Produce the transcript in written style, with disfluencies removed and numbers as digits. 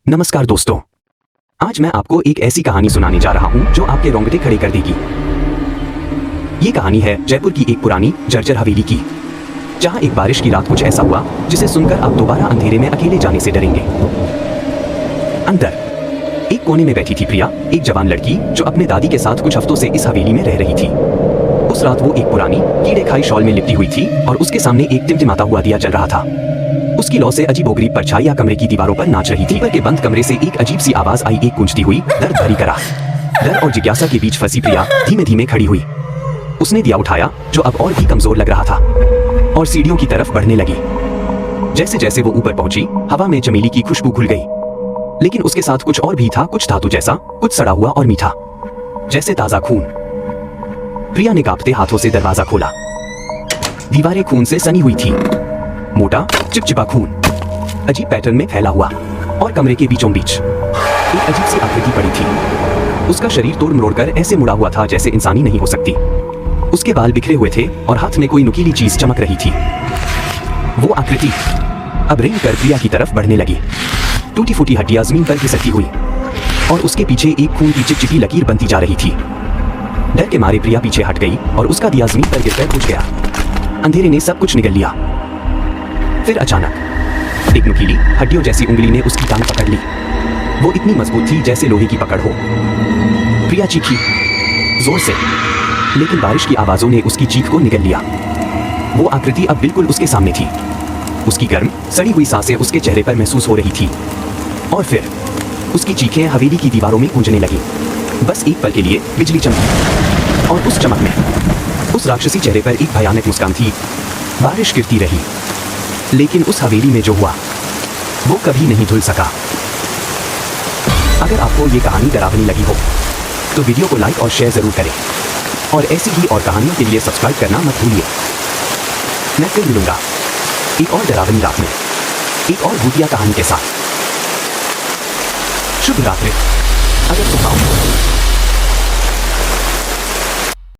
नमस्कार दोस्तों, आज मैं आपको एक ऐसी कहानी सुनाने जा रहा हूं जो आपके रोंगटे खड़े कर देगी। ये कहानी है जयपुर की एक पुरानी जर्जर हवेली की, जहां एक बारिश की रात कुछ ऐसा हुआ जिसे सुनकर आप दोबारा अंधेरे में अकेले जाने से डरेंगे। अंदर एक कोने में बैठी थी प्रिया, एक जवान लड़की जो अपने दादी के साथ कुछ हफ्तों से इस हवेली में रह रही थी। उस रात वो एक पुरानी कीड़े खाई शॉल में लिपटी हुई थी और उसके सामने एक टिमटिमाता हुआ दिया जल रहा था। उसकी लौ से अजीबोगरीब परछाइयां कमरे की दीवारों पर नाच रही थी। ऊपर के बंद कमरे से एक अजीब सी आवाज आई, एक गूंजती हुई दर्द भरी कराह। डर और जिज्ञासा के बीच फंसी प्रिया धीमे धीमे खड़ी हुई। उसने दिया उठाया जो अब और भी कमजोर लग रहा था और सीढ़ियों की तरफ बढ़ने लगी। जैसे जैसे वो ऊपर पहुंची, हवा में चमेली की खुशबू घुल गई, लेकिन उसके साथ कुछ और भी था, कुछ धातु जैसा, कुछ सड़ा हुआ और मीठा, जैसे ताजा खून। प्रिया ने कांपते हाथों से दरवाजा खोला। दीवारें खून से सनी हुई थी, मोटा चिपचिपा खून अजीब पैटर्न में फैला हुआ, और कमरे के बीचों बीच एक अजीब सी आकृति पड़ी थी। उसका शरीर तोड़ मरोड़ कर ऐसे मुड़ा हुआ था जैसे इंसानी नहीं हो सकती। उसके बाल बिखरे हुए थे और हाथ में कोई नुकीली चीज चमक रही थी। वो आकृति अब रेंग कर प्रिया की तरफ बढ़ने लगी। टूटी फूटी हड्डियां जमीन पर घिसकती हुई और उसके पीछे एक खून की चिपचिपी लकीर बनती जा रही थी। डर के मारे प्रिया पीछे हट गई और उसका दिया जमीन पर गिरकर बुझ गया। अंधेरे ने सब कुछ निगल लिया। फिर अचानक एक नुकीली हड्डियों जैसी उंगली ने उसकी टांग पकड़ ली। वो इतनी मजबूत थी जैसे लोहे की पकड़ हो। प्रिया चीखी जोर से, लेकिन बारिश की आवाजों ने उसकी चीख को निगल लिया। वो आकृति अब बिल्कुल उसके सामने थी। उसकी गर्म सड़ी हुई सांसें उसके चेहरे पर महसूस हो रही थी और फिर उसकी चीखें हवेली की दीवारों में गूंजने लगी। बस एक पल के लिए बिजली चमकी और उस चमक में उस राक्षसी चेहरे पर एक भयानक मुस्कान थी। बारिश गिरती रही, लेकिन उस हवेली में जो हुआ वो कभी नहीं धुल सका। अगर आपको ये कहानी डरावनी लगी हो तो वीडियो को लाइक और शेयर जरूर करें, और ऐसी ही और कहानियों के लिए सब्सक्राइब करना मत भूलिए। मैं फिर मिलूंगा एक और डरावनी रात में, एक और भूतिया कहानी के साथ। शुभ रात्रि। अगर सुनाओ